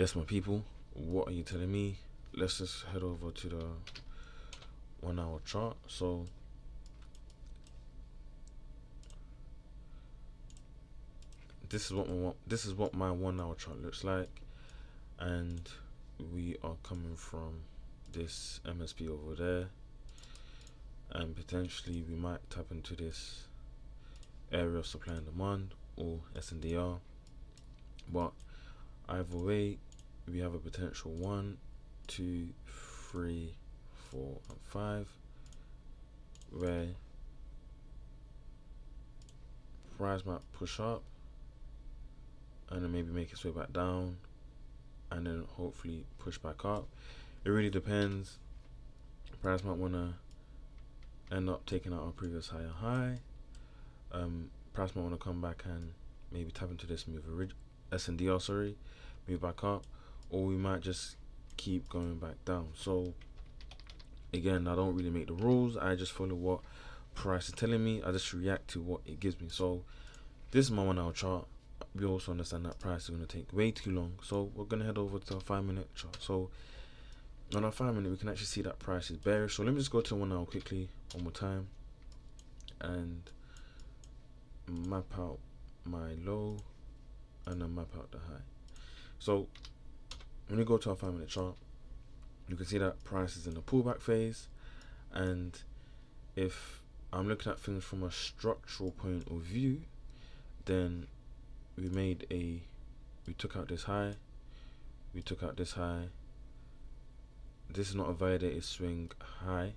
Yes, my people, what are you telling me? Let's just head over to the 1 hour chart. So this is what my 1 hour chart looks like, and we are coming from this MSP over there, and potentially we might tap into this area of supply and demand or SNDR. But either way, we have a potential 1, 2, 3, 4, and 5 where price might push up and then maybe make its way back down and then hopefully push back up. It really depends. Price might want to end up taking out our previous higher high. Price might want to come back and maybe tap into this move SNDR, move back up, or we might just keep going back down. So again, I don't really make the rules. I just follow what price is telling me. I just react to what it gives me. So this is my 1 hour chart. We also understand that price is going to take way too long, so we're going to head over to a 5 minute chart. So on our 5 minute, we can actually see that price is bearish. So let me just go to 1 hour quickly one more time and map out my low and then map out the high. So when you go to our 5 minute chart, you can see that price is in the pullback phase, and if I'm looking at things from a structural point of view, then we took out this high, we took out this high. This is not a validated swing high,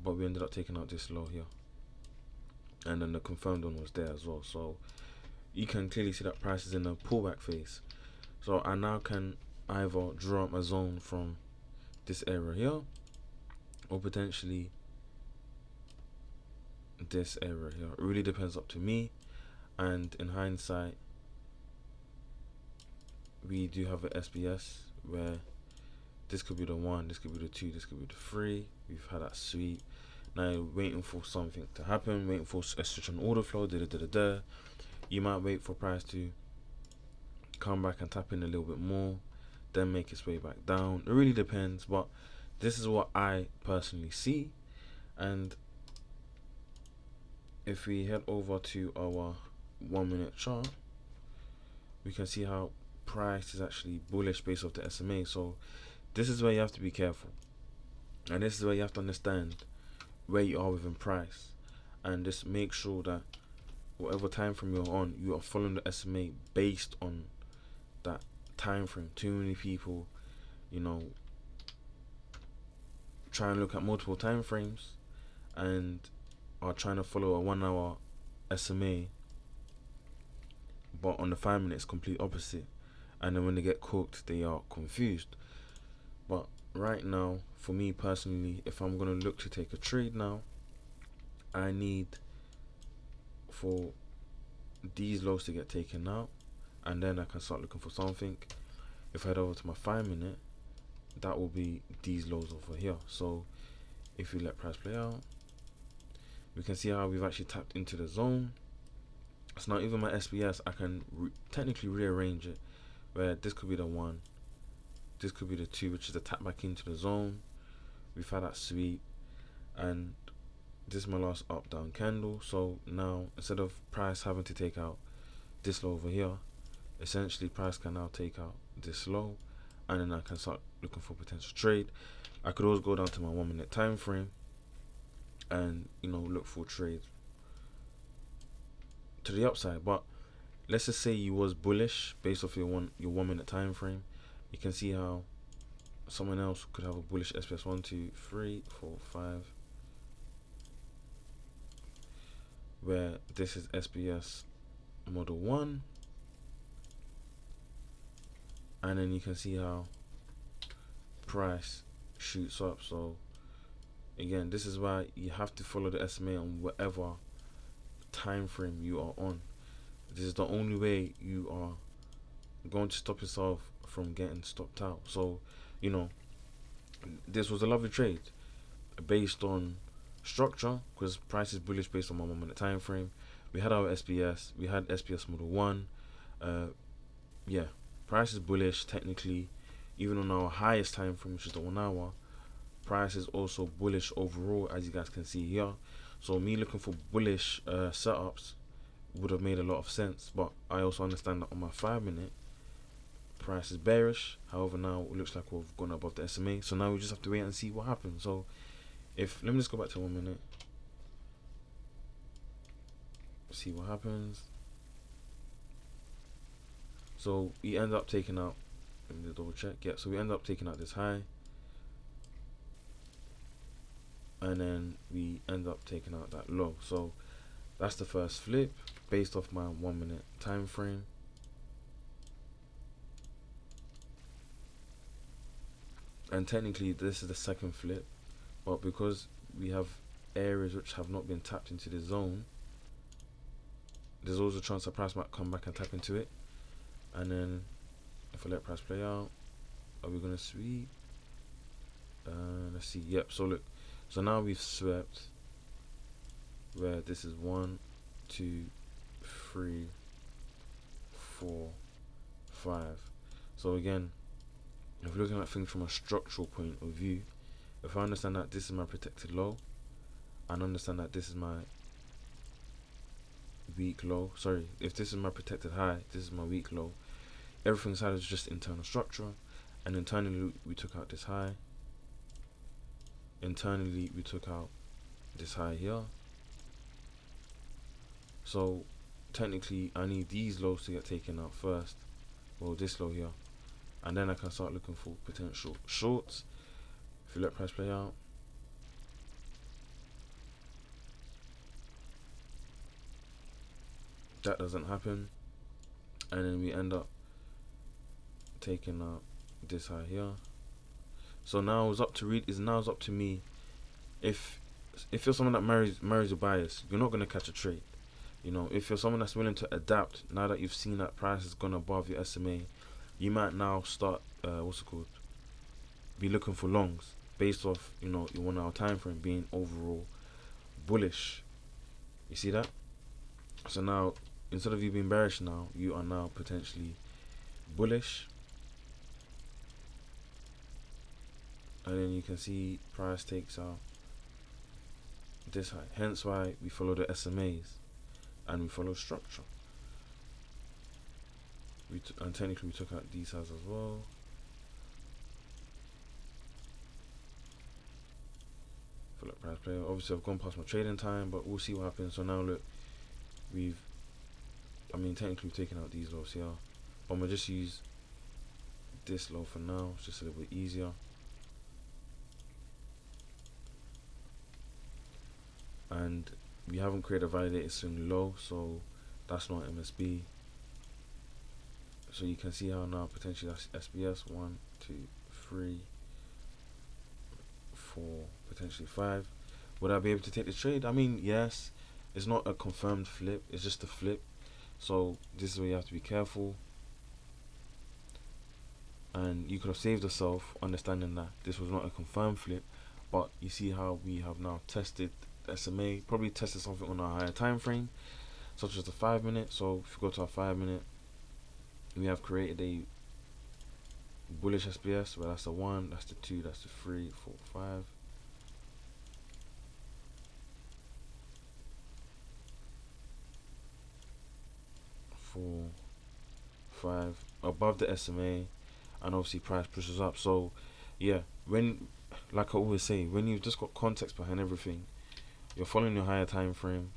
but we ended up taking out this low here, and then the confirmed one was there as well. So you can clearly see that price is in a pullback phase. So I now can either draw up a zone from this area here, or potentially this area here. It really depends up to me, and in hindsight, we do have an SBS where this could be the 1, this could be the 2, this could be the 3. We've had that sweep. Now waiting for something to happen, waiting for a switch on order flow. You might wait for price to come back and tap in a little bit more, then make its way back down. It really depends, but this is what I personally see. And if we head over to our 1 minute chart, we can see how price is actually bullish based off the SMA. So this is where you have to be careful, and this is where you have to understand where you are within price, and just make sure that whatever time frame you're on, you are following the SMA based on that time frame. Too many people, try and look at multiple time frames and are trying to follow a 1 hour SMA, but on the 5 minute it's complete opposite, and then when they get cooked, they are confused. But right now, for me personally, if I'm gonna look to take a trade now, I need for these lows to get taken out, and then I can start looking for something. If I head over to my 5 minute, that will be these lows over here. So if we let price play out, we can see how we've actually tapped into the zone. So now even my SBS, I can technically rearrange it, where this could be the 1, this could be the 2, which is a tap back into the zone. We've had that sweep, and this is my last up down candle. So now instead of price having to take out this low over here, essentially price can now take out this low, and then I can start looking for potential trade. I could always go down to my 1 minute time frame and look for trades to the upside. But let's just say you was bullish based off your 1 minute time frame. You can see how someone else could have a bullish SPS 1, 2, 3, 4, 5, where this is SPS model 1, and then you can see how price shoots up. So again, this is why you have to follow the SMA on whatever time frame you are on. This is the only way you are going to stop yourself from getting stopped out. So this was a lovely trade based on structure, because price is bullish based on my 1 minute time frame. We had our SBS, we had SPS model 1. Yeah, price is bullish technically, even on our highest time frame, which is the 1 hour. Price is also bullish overall, as you guys can see here. So me looking for bullish setups would have made a lot of sense, but I also understand that on my 5 minute, price is bearish. However, now it looks like we've gone above the SMA, so now we just have to wait and see what happens. So if, let me just go back to 1 minute, see what happens. So we end up taking out, let me double check, yeah, so we end up taking out this high, and then we end up taking out that low. So that's the first flip based off my 1 minute time frame. And technically this is the second flip, but because we have areas which have not been tapped into the zone, there's always a chance the price might come back and tap into it. And then if I let price play out, are we gonna sweep? Let's see. Yep. So look, so now we've swept where this is 1, 2, 3, 4, 5. So again, if we're looking at things from a structural point of view, if I understand that this is my protected low, and understand that this is my weak low, sorry, if this is my protected high, this is my weak low, everything inside is just internal structure. And internally we took out this high, internally we took out this high here. So technically I need these lows to get taken out first, well this low here, and then I can start looking for potential shorts. If you let price play out, that doesn't happen, and then we end up taking out this high here. So now it's up to it's up to me. If you're someone that marries a bias, you're not gonna catch a trade. You know, if you're someone that's willing to adapt, now that you've seen that price has gone above your SMA, you might now start be looking for longs based off, you know, your 1 hour time frame being overall bullish. You see that? So now instead of you being bearish, now you are now potentially bullish. And then you can see price takes out this high, hence why we follow the SMAs and we follow structure. And technically we took out these highs as well. Follow price play. Obviously I've gone past my trading time, but we'll see what happens. So now look, technically we've taken out these lows here, but I'm gonna just use this low for now. It's just a little bit easier. And we haven't created a validated swing low, so that's not MSB. So you can see how now potentially that's SBS 1, 2, 3, 4, potentially 5. Would I be able to take the trade? I mean, yes. It's not a confirmed flip, it's just a flip. So this is where you have to be careful. And you could have saved yourself understanding that this was not a confirmed flip, but you see how we have now tested SMA, probably tested something on a higher time frame, such as the 5 minute. So if you go to our 5 minute, we have created a bullish SBS where that's the 1, that's the 2, that's the 3, 4, 5. Four, 5 above the SMA, and obviously price pushes up. So yeah, when, like I always say, when you've just got context behind everything, you're following your higher time frame,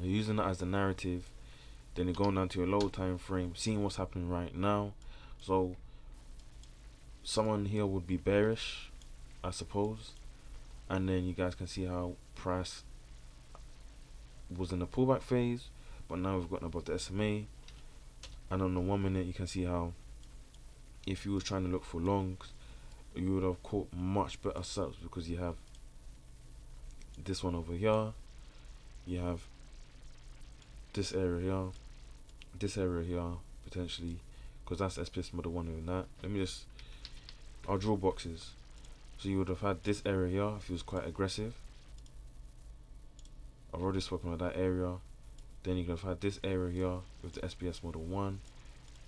you're using that as the narrative, then you're going down to your low time frame, seeing what's happening right now. So someone here would be bearish, I suppose, and then you guys can see how price was in the pullback phase, but now we've gotten above the SMA. And on the 1 minute you can see how if you were trying to look for longs, you would have caught much better setups, because you have this one over here, you have this area here, this area here potentially, because that's SPS model 1 and that. I'll draw boxes. So you would have had this area here if it was quite aggressive. I've already spoken about that area. Then you could have had this area here with the SPS model 1,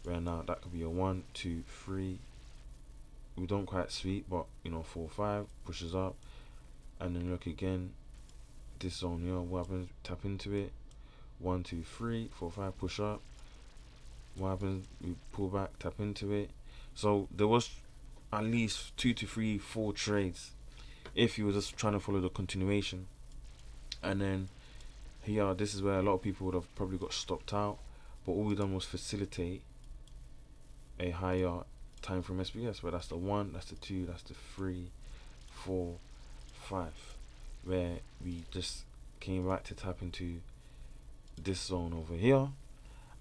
Where now that could be a 1, 2, 3. We don't quite sweep, but 4, 5 pushes up, and then look again. This zone here, what happens? Tap into it. 1, 2, 3, 4, 5 push up. What happens? We pull back, tap into it. So there was at least 2 to 3, 4 trades if you were just trying to follow the continuation. And then here, this is where a lot of people would have probably got stopped out, but all we done was facilitate a higher time frame SPS, where that's the 1, that's the 2, that's the 3, 4, 5, where we just came back to tap into this zone over here,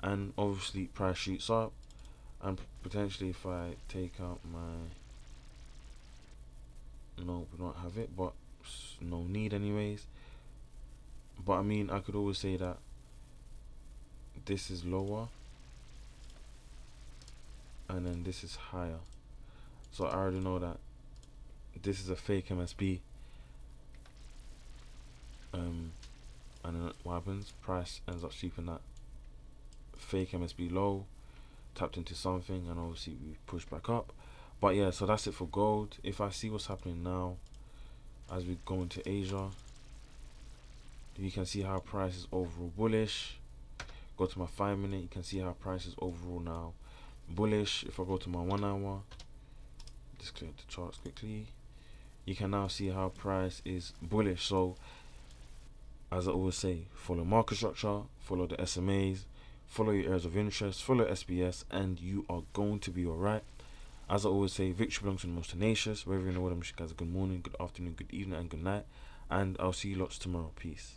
and obviously price shoots up, and potentially if I take out my, no, we don't have it, but no need anyways. But I mean, I could always say that this is lower and then this is higher, so I already know that this is a fake MSB. And then what happens? Price ends up sweeping that fake MSB low, tapped into something, and obviously we push back up. But yeah, so that's it for gold. If I see what's happening now as we go into Asia, you can see how price is overall bullish. Go to my 5 minute, you can see how price is overall now bullish. If I go to my 1 hour, just clear the charts quickly, you can now see how price is bullish. So as I always say, follow market structure, follow the SMAs, follow your areas of interest, follow SBS, and you are going to be alright. As I always say, victory belongs to the most tenacious. Wherever you know what, I'm wishing you guys a good morning, good afternoon, good evening, and good night. And I'll see you lots tomorrow. Peace.